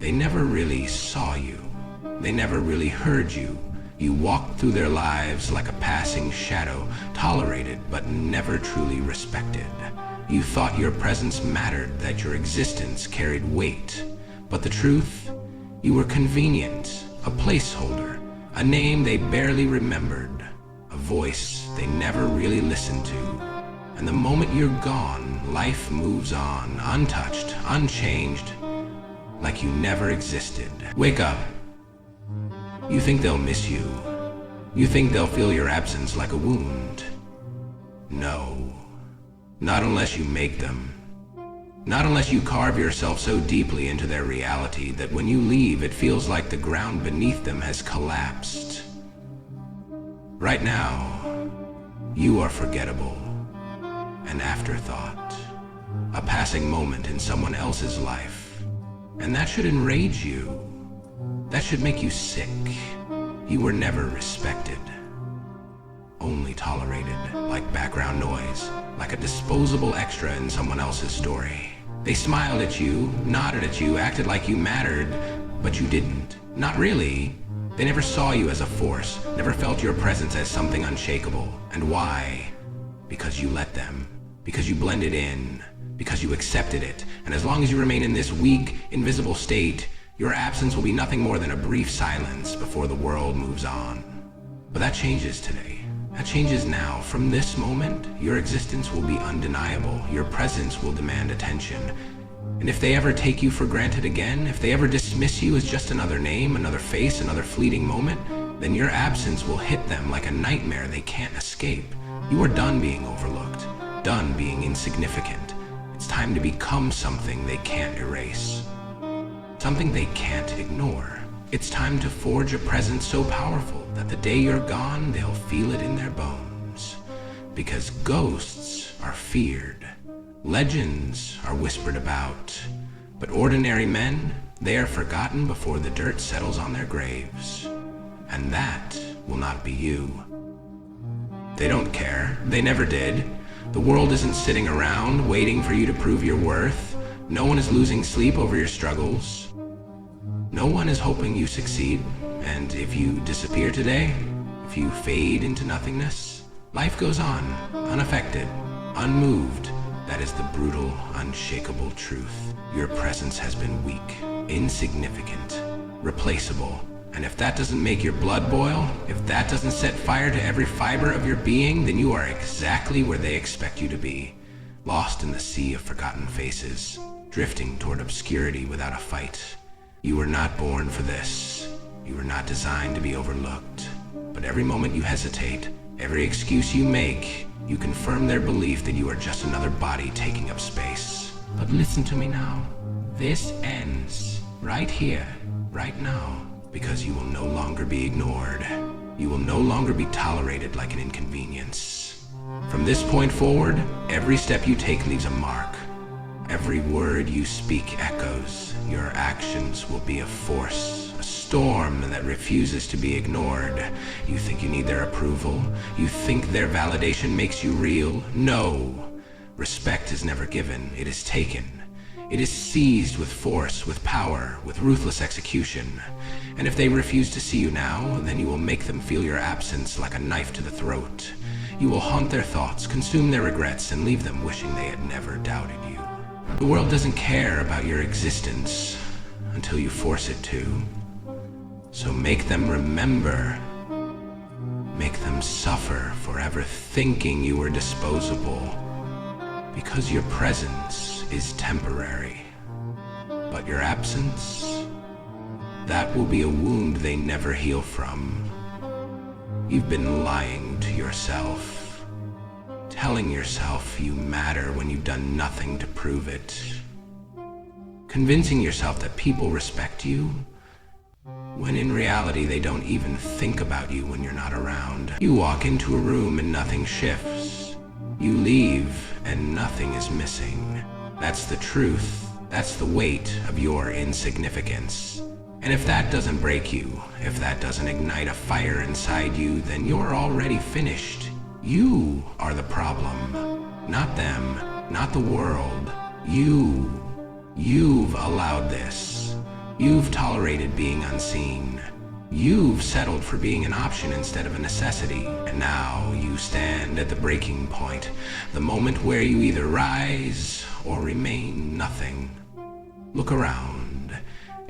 They never really saw you. They never really heard you. You walked through their lives like a passing shadow, tolerated but never truly respected. You thought your presence mattered, that your existence carried weight. But the truth? You were convenient, a placeholder, a name they barely remembered, a voice they never really listened to. And the moment you're gone, life moves on, untouched, unchanged, like you never existed. Wake up. You think they'll miss you. You think they'll feel your absence like a wound. No. Not unless you make them. Not unless you carve yourself so deeply into their reality that when you leave, it feels like the ground beneath them has collapsed. Right now, you are forgettable, an afterthought, a passing moment in someone else's life. And that should enrage you. That should make you sick. You were never respected, only tolerated, like background noise, like a disposable extra in someone else's story. They smiled at you, nodded at you, acted like you mattered, but you didn't. Not really. They never saw you as a force, never felt your presence as something unshakable. And why? Because you let them. Because you blended in. Because you accepted it. And as long as you remain in this weak, invisible state, your absence will be nothing more than a brief silence before the world moves on. But that changes today. That changes now. From this moment, your existence will be undeniable. Your presence will demand attention. And if they ever take you for granted again, if they ever dismiss you as just another name, another face, another fleeting moment, then your absence will hit them like a nightmare they can't escape. You are done being overlooked, done being insignificant. It's time to become something they can't erase, something they can't ignore. It's time to forge a presence so powerful that the day you're gone, they'll feel it in their bones. Because ghosts are feared. Legends are whispered about. But ordinary men, they are forgotten before the dirt settles on their graves. And that will not be you. They don't care. They never did. The world isn't sitting around waiting for you to prove your worth. No one is losing sleep over your struggles. No one is hoping you succeed, and if you disappear today, if you fade into nothingness, life goes on, unaffected, unmoved. That is the brutal, unshakable truth. Your presence has been weak, insignificant, replaceable. And if that doesn't make your blood boil, if that doesn't set fire to every fiber of your being, then you are exactly where they expect you to be, lost in the sea of forgotten faces, drifting toward obscurity without a fight. You were not born for this. You were not designed to be overlooked. But every moment you hesitate, every excuse you make, you confirm their belief that you are just another body taking up space. But listen to me now. This ends right here, right now, because you will no longer be ignored. You will no longer be tolerated like an inconvenience. From this point forward, every step you take leaves a mark. Every word you speak echoes. Your actions will be a force, a storm that refuses to be ignored. You think you need their approval? You think their validation makes you real? No. Respect is never given. It is taken. It is seized with force, with power, with ruthless execution. And if they refuse to see you now, then you will make them feel your absence like a knife to the throat. You will haunt their thoughts, consume their regrets, and leave them wishing they had never doubted you. The world doesn't care about your existence until you force it to. So make them remember. Make them suffer for ever thinking you were disposable. Because your presence is temporary. But your absence, that will be a wound they never heal from. You've been lying to yourself. Telling yourself you matter when you've done nothing to prove it. Convincing yourself that people respect you, when in reality they don't even think about you when you're not around. You walk into a room and nothing shifts. You leave and nothing is missing. That's the truth. That's the weight of your insignificance. And if that doesn't break you, if that doesn't ignite a fire inside you, then you're already finished. You are the problem, not them, not the world. You've allowed this. You've tolerated being unseen. You've settled for being an option instead of a necessity. And now you stand at the breaking point, the moment where you either rise or remain nothing. Look around.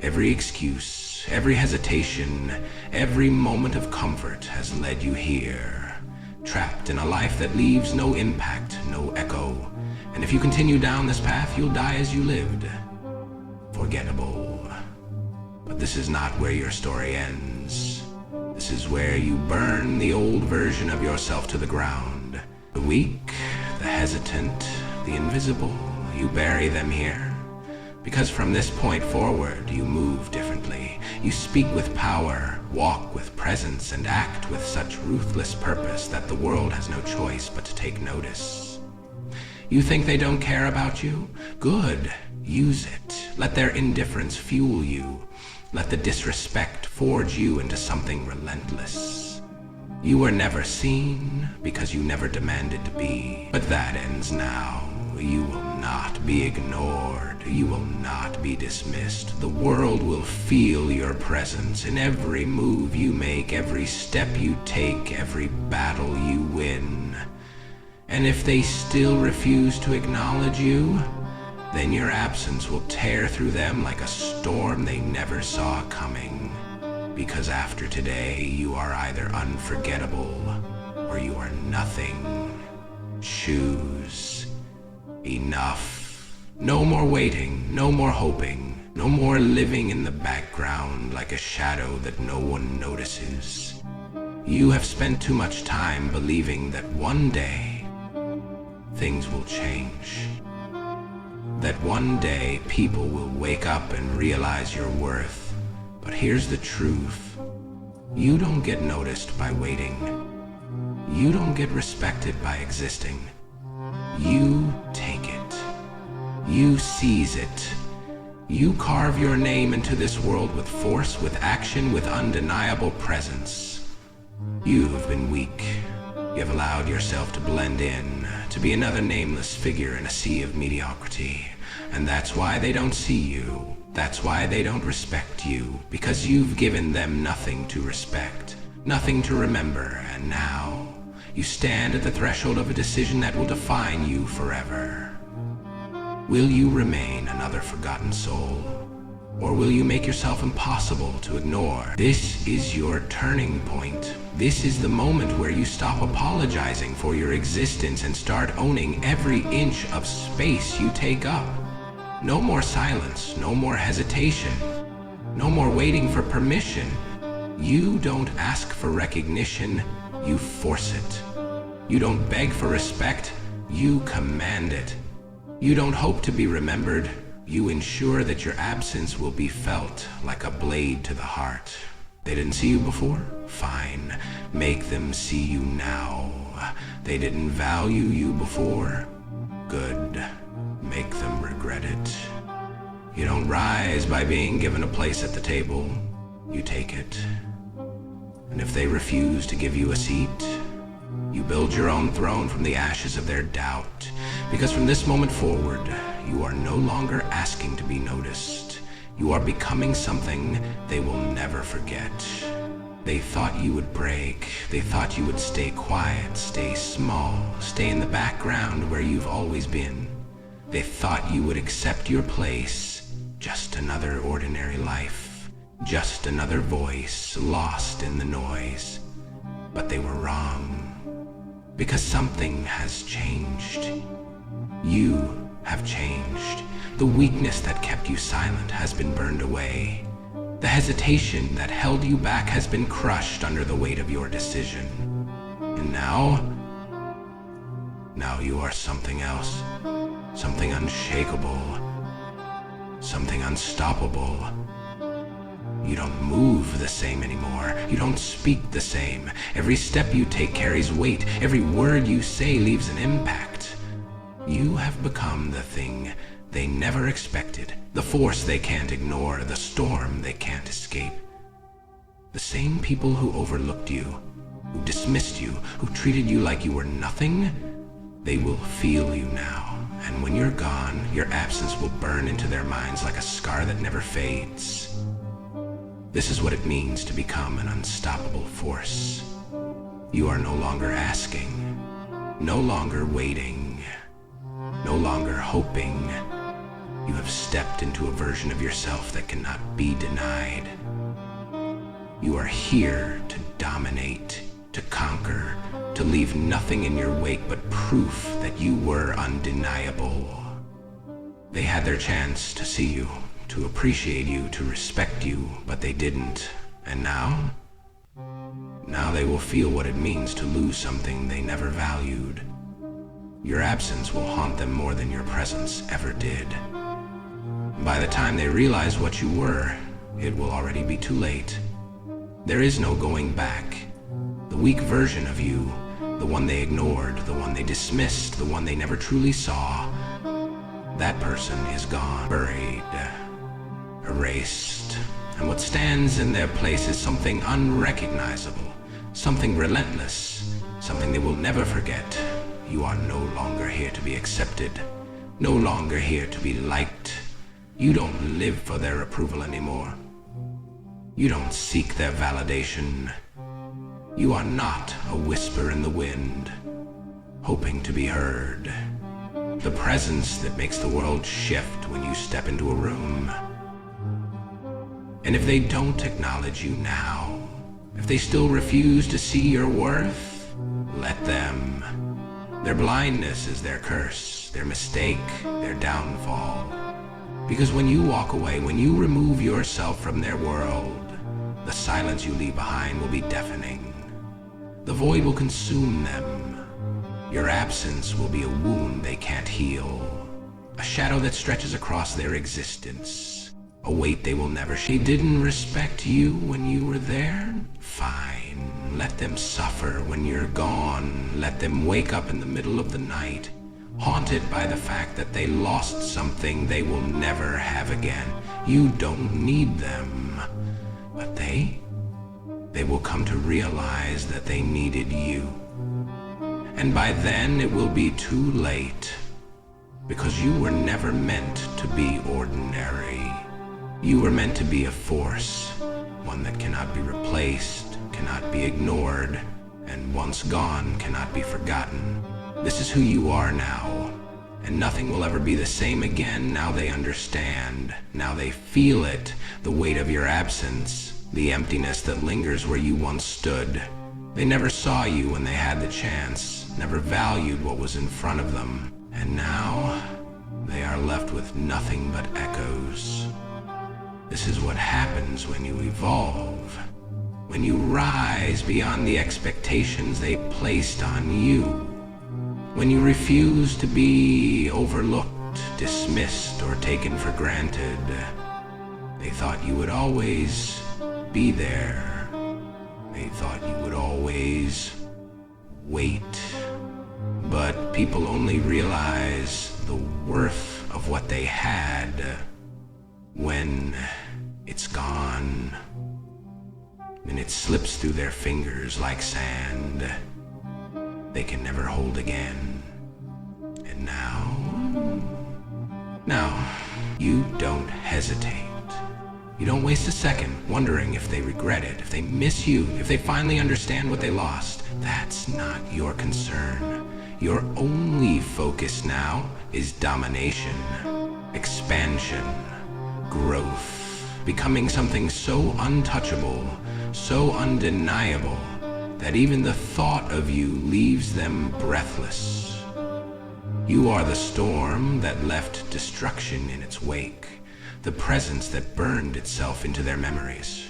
Every excuse, every hesitation, every moment of comfort has led you here, trapped in a life that leaves no impact, no echo. And if you continue down this path, you'll die as you lived. Forgettable. But this is not where your story ends. This is where you burn the old version of yourself to the ground. The weak, the hesitant, the invisible, you bury them here. Because from this point forward, you move differently. You speak with power, walk with presence, and act with such ruthless purpose that the world has no choice but to take notice. You think they don't care about you? Good. Use it. Let their indifference fuel you. Let the disrespect forge you into something relentless. You were never seen because you never demanded to be. But that ends now. You will not be ignored. You will not be dismissed. The world will feel your presence in every move you make, every step you take, every battle you win. And if they still refuse to acknowledge you, then your absence will tear through them like a storm they never saw coming. Because after today, you are either unforgettable or you are nothing. Choose. Enough. No more waiting, no more hoping, no more living in the background like a shadow that no one notices. You have spent too much time believing that one day things will change. That one day people will wake up and realize your worth. But here's the truth. You don't get noticed by waiting. You don't get respected by existing. You take it. You seize it. You carve your name into this world with force, with action, with undeniable presence. You've been weak. You have allowed yourself to blend in, to be another nameless figure in a sea of mediocrity. And that's why they don't see you. That's why they don't respect you. Because you've given them nothing to respect, nothing to remember. And now, you stand at the threshold of a decision that will define you forever. Will you remain another forgotten soul? Or will you make yourself impossible to ignore? This is your turning point. This is the moment where you stop apologizing for your existence and start owning every inch of space you take up. No more silence, no more hesitation, no more waiting for permission. You don't ask for recognition, you force it. You don't beg for respect, you command it. You don't hope to be remembered, you ensure that your absence will be felt like a blade to the heart. They didn't see you before? Fine. Make them see you now. They didn't value you before? Good. Make them regret it. You don't rise by being given a place at the table. You take it. And if they refuse to give you a seat, you build your own throne from the ashes of their doubt. Because from this moment forward, you are no longer asking to be noticed. You are becoming something they will never forget. They thought you would break. They thought you would stay quiet, stay small, stay in the background where you've always been. They thought you would accept your place, just another ordinary life, just another voice lost in the noise. But they were wrong. Because something has changed. You have changed. The weakness that kept you silent has been burned away. The hesitation that held you back has been crushed under the weight of your decision. And now you are something else. Something unshakable. Something unstoppable. You don't move the same anymore. You don't speak the same. Every step you take carries weight. Every word you say leaves an impact. You have become the thing they never expected, the force they can't ignore, the storm they can't escape. The same people who overlooked you, who dismissed you, who treated you like you were nothing, they will feel you now. And when you're gone, your absence will burn into their minds like a scar that never fades. This is what it means to become an unstoppable force. You are no longer asking, no longer waiting, no longer hoping. You have stepped into a version of yourself that cannot be denied. You are here to dominate, to conquer, to leave nothing in your wake but proof that you were undeniable. They had their chance to see you, to appreciate you, to respect you, but they didn't. And now? Now they will feel what it means to lose something they never valued. Your absence will haunt them more than your presence ever did. By the time they realize what you were, it will already be too late. There is no going back. The weak version of you, the one they ignored, the one they dismissed, the one they never truly saw, that person is gone, buried, erased. And what stands in their place is something unrecognizable, something relentless, something they will never forget. You are no longer here to be accepted, no longer here to be liked. You don't live for their approval anymore. You don't seek their validation. You are not a whisper in the wind, hoping to be heard. The presence that makes the world shift when you step into a room. And if they don't acknowledge you now, if they still refuse to see your worth, let them. Their blindness is their curse, their mistake, their downfall. Because when you walk away, when you remove yourself from their world, the silence you leave behind will be deafening. The void will consume them. Your absence will be a wound they can't heal, a shadow that stretches across their existence, a weight they will never share. They didn't respect you when you were there? Fine. Let them suffer when you're gone. Let them wake up in the middle of the night, haunted by the fact that they lost something they will never have again. You don't need them, but they will come to realize that they needed you. And by then it will be too late, because you were never meant to be ordinary. You were meant to be a force, one that cannot be replaced, cannot be ignored, and once gone cannot be forgotten. This is who you are now, and nothing will ever be the same again. Now they understand, now they feel it, the weight of your absence, the emptiness that lingers where you once stood. They never saw you when they had the chance, never valued what was in front of them, and now they are left with nothing but echoes. This is what happens when you evolve, when you rise beyond the expectations they placed on you, when you refuse to be overlooked, dismissed, or taken for granted. They thought you would always be there. They thought you would always wait. But people only realize the worth of what they had when it's gone, and it slips through their fingers like sand they can never hold again. And now, you don't hesitate. You don't waste a second wondering if they regret it, if they miss you, if they finally understand what they lost. That's not your concern. Your only focus now is domination, expansion, growth, becoming something so untouchable, so undeniable, that even the thought of you leaves them breathless. You are the storm that left destruction in its wake, the presence that burned itself into their memories.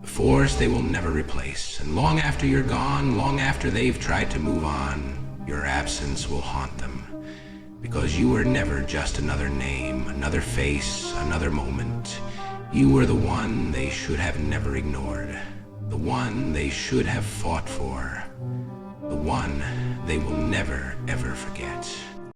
The force they will never replace, and long after you're gone, long after they've tried to move on, your absence will haunt them. Because you were never just another name, another face, another moment. You were the one they should have never ignored, the one they should have fought for, the one they will never ever forget.